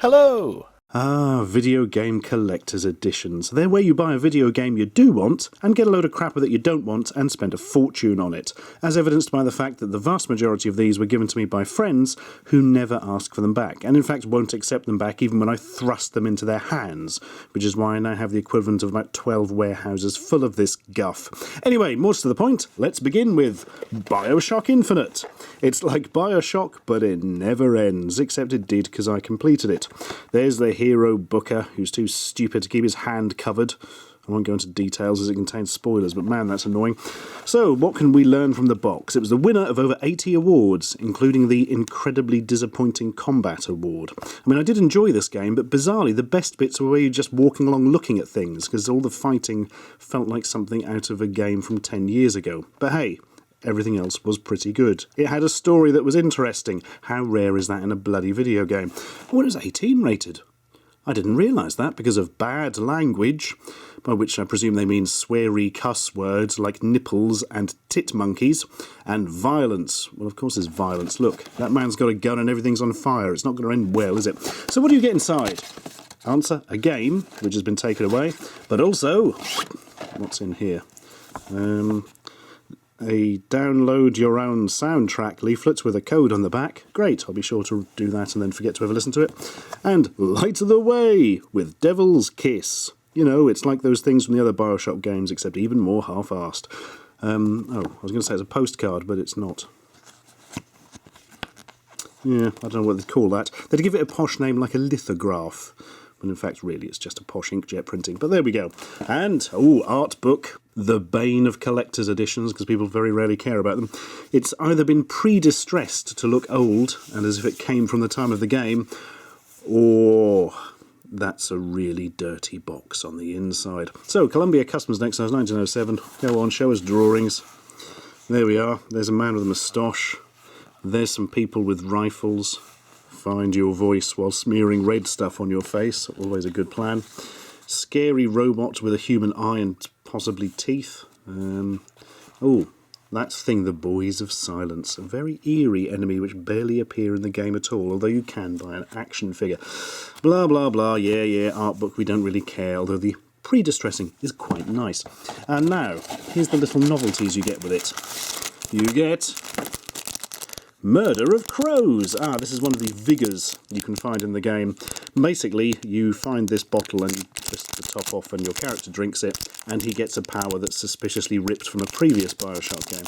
Hello! Video game collector's editions. They're where you buy a video game you do want and get a load of crapper that you don't want and spend a fortune on it, as evidenced by the fact that the vast majority of these were given to me by friends who never ask for them back, and in fact won't accept them back even when I thrust them into their hands, which is why I now have the equivalent of about 12 warehouses full of this guff. Anyway, more to the point, let's begin with Bioshock Infinite. It's like Bioshock, but it never ends, except it did because I completed it. There's the hero Booker, who's too stupid to keep his hand covered. I won't go into details as it contains spoilers, but man, that's annoying. So, what can we learn from the box? It was the winner of over 80 awards, including the incredibly disappointing combat award. I mean, I did enjoy this game, but bizarrely, the best bits were where you're just walking along looking at things, because all the fighting felt like something out of a game from 10 years ago. But hey, everything else was pretty good. It had a story that was interesting. How rare is that in a bloody video game? Oh, it was 18 rated. I didn't realise that because of bad language, by which I presume they mean sweary cuss words like nipples and tit monkeys, and violence. Well, of course there's violence. Look, that man's got a gun and everything's on fire. It's not going to end well, is it? So what do you get inside? Answer, a game, which has been taken away, but also, what's in here? A download your own soundtrack leaflet with a code on the back. Great, I'll be sure to do that and then forget to ever listen to it. And Light the Way with Devil's Kiss. You know, it's like those things from the other Bioshock games, except even more half-assed. I was going to say it's a postcard, but it's not. Yeah, I don't know what they'd call that. They'd give it a posh name like a lithograph, when in fact really it's just a posh inkjet printing. But there we go. And, art book. The bane of collector's editions, because people very rarely care about them. It's either been pre-distressed to look old, and as if it came from the time of the game, or that's a really dirty box on the inside. So, Columbia Customs Next House 1907. Go on, show us drawings. There we are. There's a man with a moustache. There's some people with rifles. Find your voice while smearing red stuff on your face. Always a good plan. Scary robot with a human eye and possibly teeth. That's Thing the Boys of Silence. A very eerie enemy which barely appear in the game at all, although you can buy an action figure. Blah, blah, blah, yeah, art book, we don't really care, although the pre-distressing is quite nice. And now, here's the little novelties you get with it. You get Murder of Crows. This is one of the vigors you can find in the game. Basically, you find this bottle and you twist the top off and your character drinks it, and he gets a power that's suspiciously ripped from a previous Bioshock game.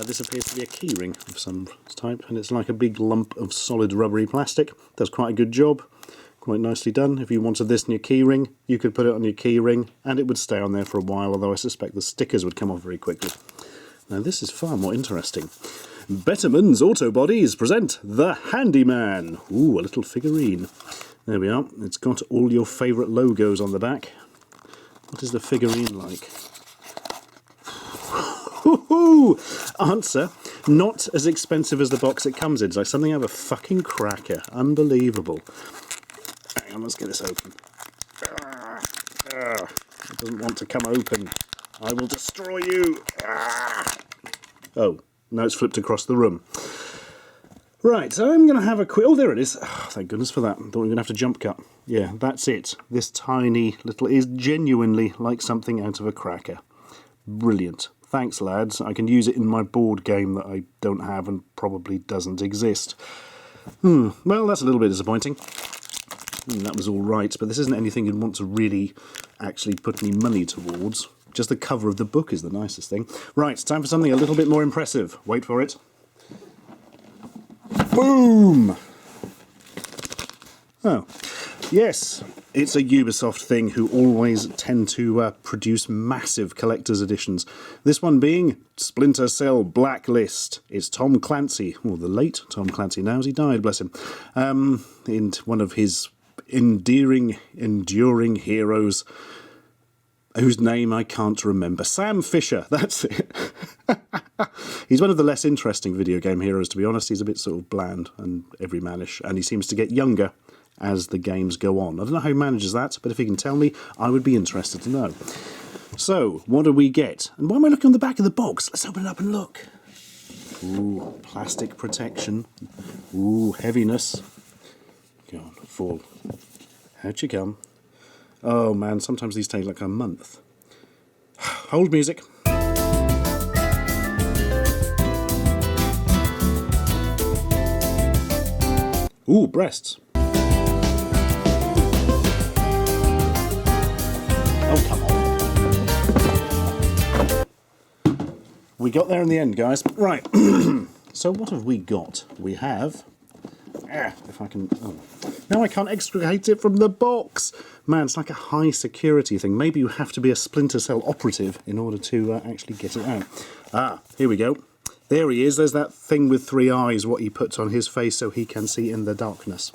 This appears to be a keyring of some type, and it's like a big lump of solid rubbery plastic. Does quite a good job. Quite nicely done. If you wanted this in your keyring, you could put it on your keyring, and it would stay on there for a while, although I suspect the stickers would come off very quickly. Now this is far more interesting. Betterman's Auto Bodies present The Handyman. A little figurine. There we are. It's got all your favourite logos on the back. What is the figurine like? Answer, not as expensive as the box it comes in. It's like something out of a fucking cracker. Unbelievable. Hang on, let's get this open. It doesn't want to come open. I will destroy you. Oh. Now it's flipped across the room. Right, so I'm going to have a quick... Oh, there it is. Thank goodness for that. Thought we were going to have to jump cut. Yeah, that's it. This tiny little is genuinely like something out of a cracker. Brilliant. Thanks, lads. I can use it in my board game that I don't have and probably doesn't exist. Well, that's a little bit disappointing. That was all right, but this isn't anything you'd want to really actually put any money towards. Just the cover of the book is the nicest thing. Right, time for something a little bit more impressive. Wait for it. Boom! Oh, yes, it's a Ubisoft thing who always tend to produce massive collector's editions. This one being Splinter Cell Blacklist. It's Tom Clancy, or the late Tom Clancy now as he died, bless him, in one of his enduring heroes, whose name I can't remember. Sam Fisher, that's it. He's one of the less interesting video game heroes, to be honest. He's a bit sort of bland and everymanish, and he seems to get younger as the games go on. I don't know how he manages that, but if he can tell me, I would be interested to know. So, what do we get? And why am I looking on the back of the box? Let's open it up and look. Ooh, plastic protection. Ooh, heaviness. God, fall. Out you come. Oh man, sometimes these take like a month. Hold music. Ooh, breasts. Oh, come on. We got there in the end, guys. Right. So what have we got? We have... if I can... Oh. Now I can't extricate it from the box. Man, it's like a high security thing. Maybe you have to be a Splinter Cell operative in order to actually get it out. Ah, here we go. There he is. There's that thing with 3 eyes, what he puts on his face so he can see in the darkness.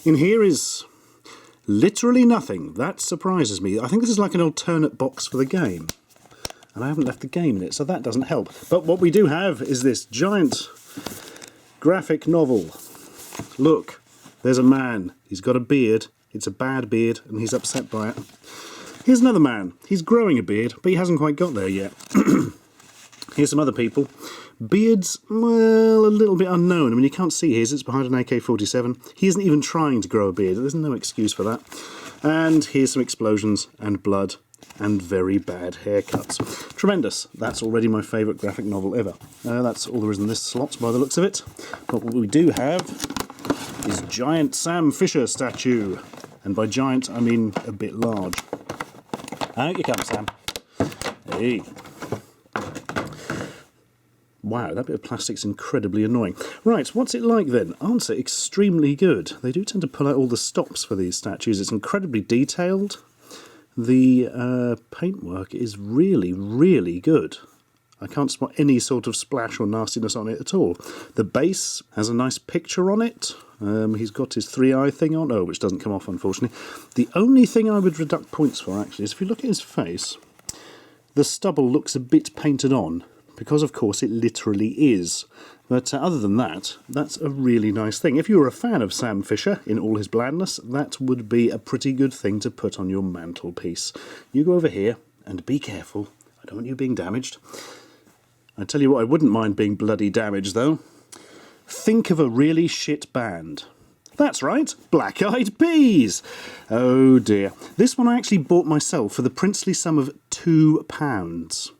In here is literally nothing. That surprises me. I think this is like an alternate box for the game. And I haven't left the game in it, so that doesn't help. But what we do have is this giant graphic novel. Look, there's a man. He's got a beard. It's a bad beard, and he's upset by it. Here's another man. He's growing a beard, but he hasn't quite got there yet. Here's some other people. Beards, well, a little bit unknown. I mean, you can't see his. It's behind an AK-47. He isn't even trying to grow a beard. There's no excuse for that. And here's some explosions and blood and very bad haircuts. Tremendous. That's already my favourite graphic novel ever. That's all there is in this slot by the looks of it. But what we do have is giant Sam Fisher statue. And by giant, I mean a bit large. Out you come, Sam. Hey. Wow, that bit of plastic's incredibly annoying. Right, what's it like then? Answer, extremely good. They do tend to pull out all the stops for these statues. It's incredibly detailed. The paintwork is really, really good. I can't spot any sort of splash or nastiness on it at all. The base has a nice picture on it. He's got his 3-eye thing on, which doesn't come off, unfortunately. The only thing I would deduct points for, actually, is if you look at his face, the stubble looks a bit painted on, because, of course, it literally is. But other than that, that's a really nice thing. If you were a fan of Sam Fisher in all his blandness, that would be a pretty good thing to put on your mantelpiece. You go over here, and be careful. I don't want you being damaged. I tell you what, I wouldn't mind being bloody damaged, though. Think of a really shit band. That's right, Black Eyed Peas! Oh dear. This one I actually bought myself for the princely sum of £2.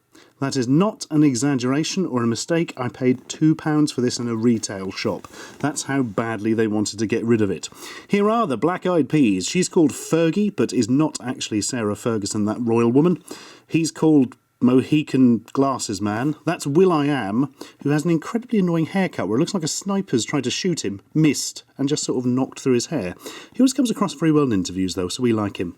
That is not an exaggeration or a mistake. I paid £2 for this in a retail shop. That's how badly they wanted to get rid of it. Here are the Black Eyed Peas. She's called Fergie, but is not actually Sarah Ferguson, that royal woman. He's called Mohican Glasses Man. That's Will.i.am, who has an incredibly annoying haircut where it looks like a sniper's tried to shoot him, missed, and just sort of knocked through his hair. He always comes across very well in interviews, though, so we like him.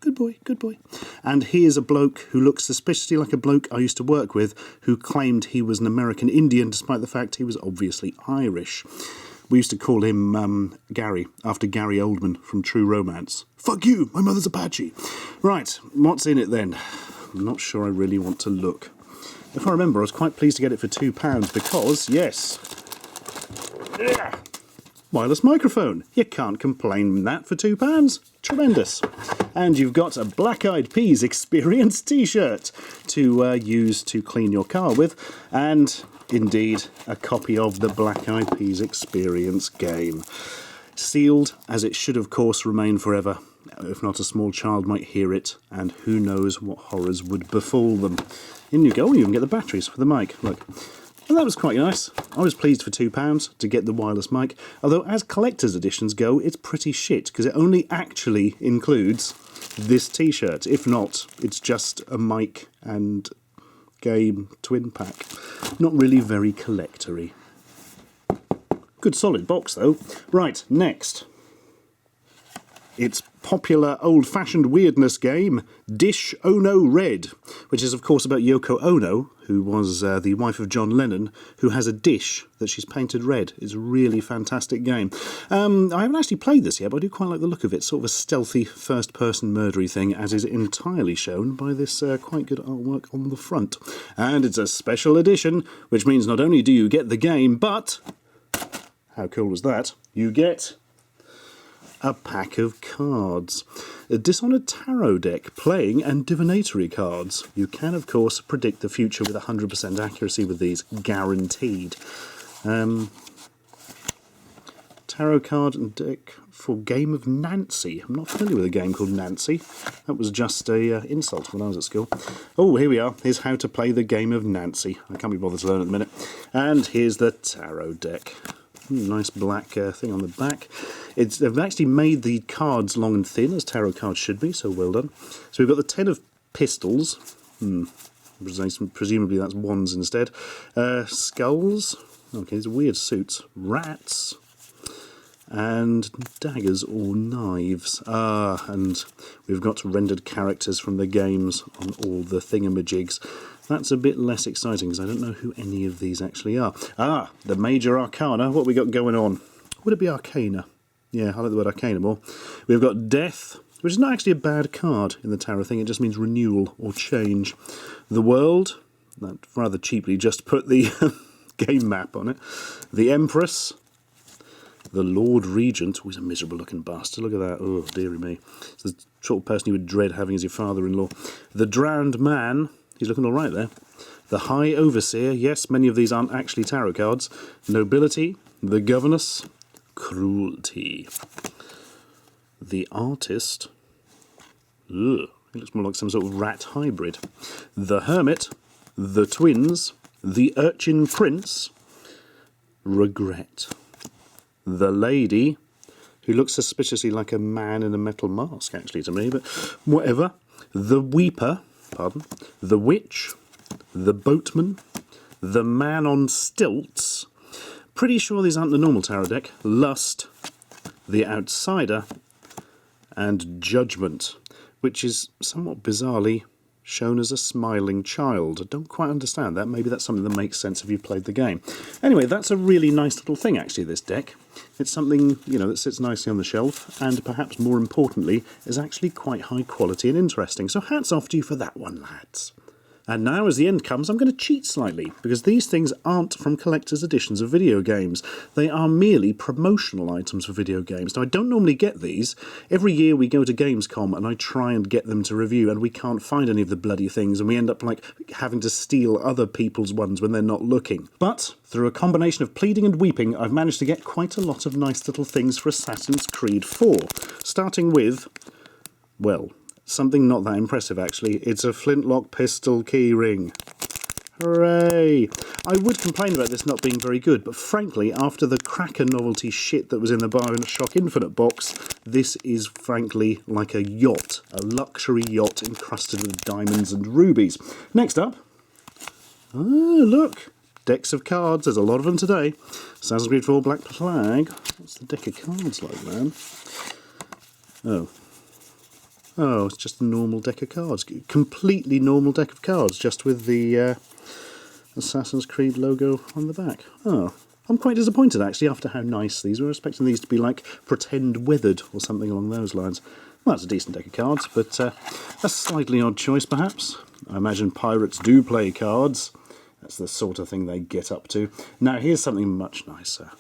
Good boy, good boy. And here's a bloke who looks suspiciously like a bloke I used to work with who claimed he was an American Indian despite the fact he was obviously Irish. We used to call him Gary, after Gary Oldman from True Romance. Fuck you, my mother's Apache. Right, what's in it then? I'm not sure I really want to look. If I remember, I was quite pleased to get it for £2 because, yes, wireless microphone. You can't complain that for £2. Tremendous. And you've got a Black Eyed Peas Experience t-shirt to use to clean your car with, and indeed a copy of the Black Eyed Peas Experience game. Sealed, as it should of course remain forever. If not, a small child might hear it, and who knows what horrors would befall them. In you go, you can get the batteries for the mic. Look. And that was quite nice. I was pleased for £2 to get the wireless mic, although as collector's editions go, it's pretty shit, because it only actually includes this t-shirt. If not, it's just a mic and game twin pack. Not really very collector-y. Good solid box, though. Right, next. It's popular old-fashioned weirdness game, Dish Ono Red, which is of course about Yoko Ono, who was the wife of John Lennon, who has a dish that she's painted red. It's a really fantastic game. I haven't actually played this yet, but I do quite like the look of it. Sort of a stealthy first-person murdery thing, as is entirely shown by this quite good artwork on the front. And it's a special edition, which means not only do you get the game, but... how cool was that? You get... a pack of cards. A Dishonored Tarot deck, playing and divinatory cards. You can, of course, predict the future with 100% accuracy with these, guaranteed. tarot card and deck for Game of Nancy. I'm not familiar with a game called Nancy. That was just a insult when I was at school. Oh, here we are. Here's how to play the Game of Nancy. I can't be bothered to learn at the minute. And here's the tarot deck. Nice black thing on the back. They've actually made the cards long and thin, as tarot cards should be, so well done. So we've got the 10 of pistols. Presumably that's wands instead. Skulls. Okay, these are weird suits. Rats. And daggers or knives. And we've got rendered characters from the games on all the thingamajigs. That's a bit less exciting because I don't know who any of these actually are. The Major Arcana. What have we got going on? Would it be Arcana? Yeah, I like the word Arcana more. We've got Death, which is not actually a bad card in the tarot thing. It just means renewal or change. The World. That rather cheaply just put the game map on it. The Empress. The Lord Regent, who is a miserable looking bastard. Look at that. Oh, dearie me. It's the sort of person you would dread having as your father-in-law. The Drowned Man. He's looking all right there. The High Overseer. Yes, many of these aren't actually tarot cards. Nobility. The Governess. Cruelty. The Artist. Ugh, it looks more like some sort of rat hybrid. The Hermit. The Twins. The Urchin Prince. Regret. The Lady, who looks suspiciously like a man in a metal mask, actually, to me, but whatever. The Weeper. Pardon. The Witch. The Boatman. The Man on Stilts. Pretty sure these aren't the normal tarot deck. Lust. The Outsider. And Judgment, which is somewhat bizarrely shown as a smiling child. I don't quite understand that. Maybe that's something that makes sense if you've played the game. Anyway, that's a really nice little thing, actually, this deck. It's something, you know, that sits nicely on the shelf, and perhaps more importantly, is actually quite high quality and interesting. So hats off to you for that one, lads. And now, as the end comes, I'm going to cheat slightly, because these things aren't from collector's editions of video games. They are merely promotional items for video games. Now, I don't normally get these. Every year we go to Gamescom and I try and get them to review, and we can't find any of the bloody things, and we end up, like, having to steal other people's ones when they're not looking. But through a combination of pleading and weeping, I've managed to get quite a lot of nice little things for Assassin's Creed 4. Starting with, well, something not that impressive, actually. It's a flintlock pistol keyring. Hooray! I would complain about this not being very good, but frankly, after the cracker novelty shit that was in the Bioshock Infinite box, this is frankly like a yacht. A luxury yacht encrusted with diamonds and rubies. Next up... look! Decks of cards. There's a lot of them today. Assassin's Creed 4 Black Flag. What's the deck of cards like, man? Oh, it's just a normal deck of cards. Completely normal deck of cards, just with the Assassin's Creed logo on the back. Oh, I'm quite disappointed, actually, after how nice these were. I was expecting these to be, like, pretend weathered or something along those lines. Well, that's a decent deck of cards, but a slightly odd choice, perhaps. I imagine pirates do play cards. That's the sort of thing they get up to. Now, here's something much nicer.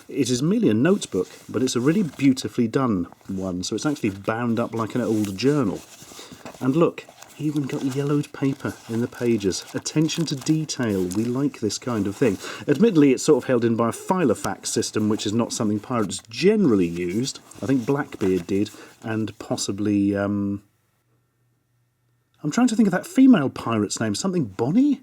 It is merely a notebook, but it's a really beautifully done one, so it's actually bound up like an old journal. And look, even got yellowed paper in the pages. Attention to detail, we like this kind of thing. Admittedly, it's sort of held in by a filofax system, which is not something pirates generally used. I think Blackbeard did, and possibly... I'm trying to think of that female pirate's name, something Bonny?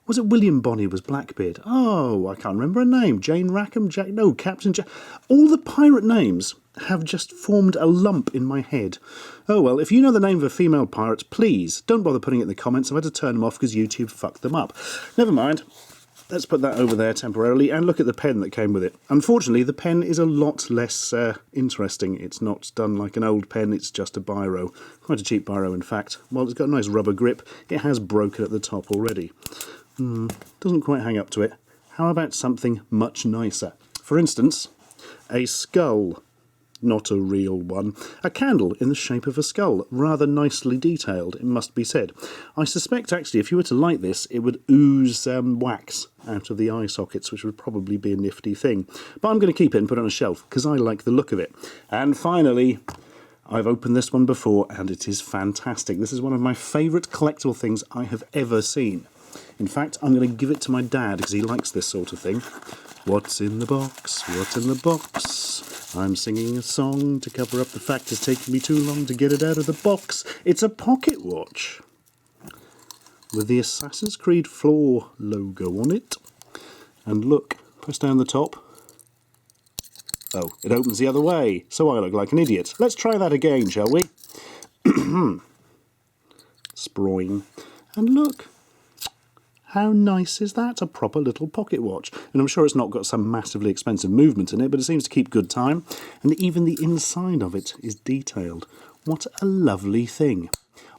Was it William Bonny was Blackbeard? Oh, I can't remember her name. Jane Rackham? No, Captain Jack. All the pirate names have just formed a lump in my head. Oh well, if you know the name of a female pirate, please don't bother putting it in the comments. I've had to turn them off because YouTube fucked them up. Never mind. Let's put that over there temporarily and look at the pen that came with it. Unfortunately, the pen is a lot less interesting. It's not done like an old pen, it's just a biro. Quite a cheap biro, in fact. While it's got a nice rubber grip, it has broken at the top already. Doesn't quite hang up to it. How about something much nicer? For instance, a skull. Not a real one. A candle in the shape of a skull. Rather nicely detailed, it must be said. I suspect, actually, if you were to light this, it would ooze wax out of the eye sockets, which would probably be a nifty thing. But I'm going to keep it and put it on a shelf, because I like the look of it. And finally... I've opened this one before, and it is fantastic. This is one of my favourite collectible things I have ever seen. In fact, I'm going to give it to my dad because he likes this sort of thing. What's in the box? What's in the box? I'm singing a song to cover up the fact it's taken me too long to get it out of the box. It's a pocket watch with the Assassin's Creed 4 logo on it. And look, press down the top. Oh, it opens the other way, so I look like an idiot. Let's try that again, shall we? Sproing. And look, how nice is that? A proper little pocket watch. And I'm sure it's not got some massively expensive movement in it, but it seems to keep good time. And even the inside of it is detailed. What a lovely thing.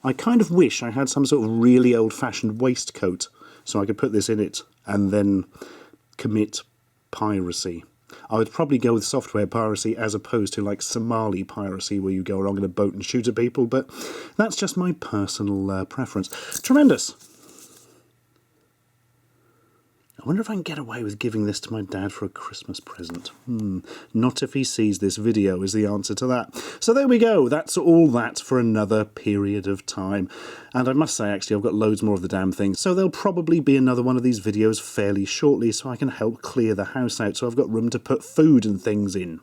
I kind of wish I had some sort of really old-fashioned waistcoat so I could put this in it and then commit piracy. I would probably go with software piracy as opposed to like Somali piracy where you go along in a boat and shoot at people, but that's just my personal preference. Tremendous! I wonder if I can get away with giving this to my dad for a Christmas present. Not if he sees this video is the answer to that. So there we go. That's all that for another period of time. And I must say, actually, I've got loads more of the damn thing. So there'll probably be another one of these videos fairly shortly so I can help clear the house out so I've got room to put food and things in.